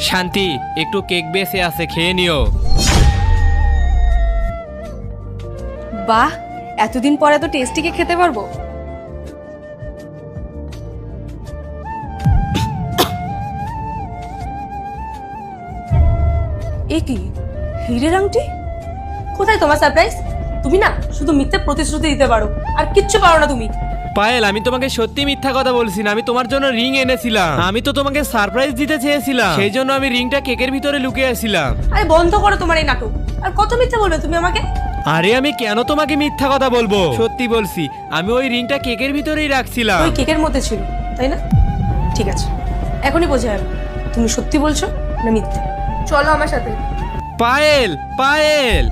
শান্তি, একটু কেক বেঁচে আছে, খেয়ে নিও। বাহ, এতদিন পরে তো টেস্টি কেক খেতে পারবো। এ কি, হীরের আংটি? কোথায় তোমার সারপ্রাইজ? তুমি না শুধু মিথ্যে প্রতিশ্রুতি দিতে পারো, আর কিচ্ছু পারো না তুমি। পায়েল, আমি তোমাকে সত্যি মিথ্যা কথা বলছি না। আমি তোমার জন্য রিং এনেছিলাম। আমি তো তোমাকে সারপ্রাইজ দিতে চেয়েছিলাম, সেই জন্য আমি রিংটা কেকের ভিতরে লুকিয়েছিলাম। আরে বন্ধ করো তোমার এই নাটক। আর কত মিথ্যা বলবে তুমি আমাকে? আরে আমি কেন তোমাকে মিথ্যা কথা বলবো, সত্যি বলছি। আমি ওই রিংটা কেকের ভিতরেই রাখছিলাম। ওই কেকের মধ্যে ছিল, তাই না? ঠিক আছে, এখনই বোঝা যাবে তুমি সত্যি বলছো না মিথ্যে। চলো আমার সাথে। পায়েল, পায়েল,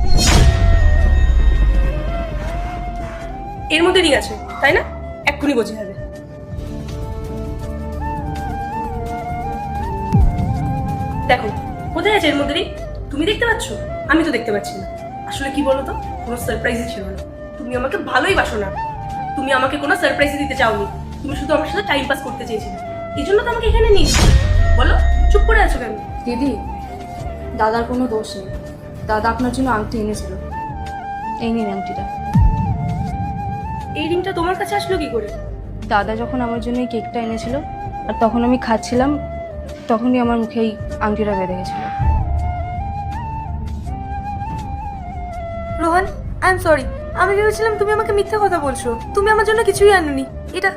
এর মধ্যে রিং আছে, তাই না? এক্ষুনি বোঝা যাবে। দেখো, কোথায় আছে এর মধ্যে রিং? তুমি দেখতে পাচ্ছ? আমি তো দেখতে পাচ্ছি না। আসলে কি বলো তো, কোনো সারপ্রাইজই ছিল না। তুমি আমাকে ভালোই বাসো না। তুমি আমাকে কোনো সারপ্রাইজই দিতে চাওনি। তুমি শুধু আমার সাথে টাইম পাস করতে চেয়েছিলে। এই জন্য তো আমাকে এখানে নিয়েছো। বলো, চুপ করে আছো কেন? দিদি, দাদার কোনো দোষ নেই। দাদা আপনার জন্য আংটি এনেছিল। এই নিন আংটিটা। এই রিংটা তোমার কাছে আসলো কি করে? দাদা যখন আমার জন্য এই কেকটা এনেছিল, আর তখন আমি খাচ্ছিলাম, তখনই আমার মুখে এই আংটিটা বেঁধে গেছিল। Rohan, I am sorry. আমি ভেবেছিলাম তুমি আমাকে মিথ্যা কথা বলছো। তুমি আমার জন্য কিছুই আনোনি। এটা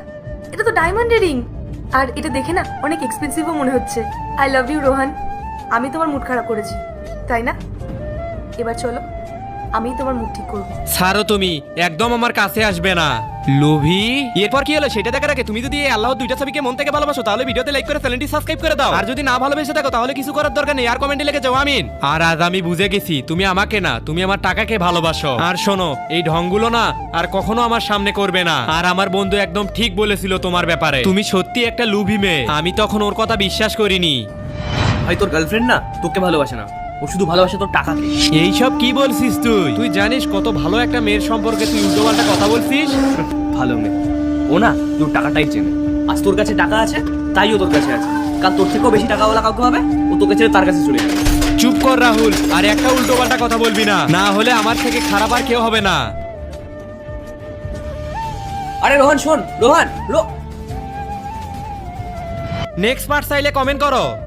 এটা তো ডায়মন্ডের রিং। আর এটা দেখে না অনেক এক্সপেন্সিভও মনে হচ্ছে। I love you Rohan. আমি তোমার মুড খারাপ করেছি, তাই না? এবার চলো, আমি তোমার মুড ঠিক করবো। ছাড়ো, তুমি একদম আমার কাছে আসবে না। লোভী। এরপর কি হলো সেটা দেখার আগে তুমি যদি এই আল্লাহর দুইটা ছবিকে মন থেকে ভালোবাসো, তাহলে ভিডিওতে লাইক করে চ্যানেলটি সাবস্ক্রাইব করে দাও। আর যদি না ভালোবেসে থাকো, তাহলে কিছু করার দরকার নেই, আর কমেন্টে লিখে যাও আমিন। আর আজ আমি বুঝে গেছি, তুমি আমাকে না, তুমি আমার টাকাকে ভালোবাসো। আর শোনো, এই ঢংগুলো না আর কখনো আমার সামনে করবে না। আর আমার বন্ধু একদম ঠিক বলেছিল তোমার ব্যাপারে। তুমি সত্যি একটা লোভী মেয়ে। আমি তখন ওর কথা বিশ্বাস করিনি। ভাই, তোর গার্লফ্রেন্ড না তোকে ভালোবাসে না, ও শুধু ভালোবাসে তোর টাকাকে। এইসব কি বলছিস তুই? তুই জানিস কত ভালো একটা মেয়ের সম্পর্কে তুই উল্টোপাল্টা কথা বলছিস? ভালো মেয়ে ও না, তোর টাকাটাই চেনে। আজ তোর কাছে টাকা আছে, তাই ও তোর কাছে আছে। কাল তোর থেকেও বেশি টাকাওয়ালা কাউকে হবে, ও তোকে ছেড়ে তার কাছে চলে যাবে। চুপ কর রাহুল, আর একটা উল্টোপাল্টা কথা বলবি না, না হলে আমার থেকে খারাপ আর কেউ হবে না। আরে রোহন শোন, রোহন নেক্সট পার্ট চাইলে কমেন্ট করো।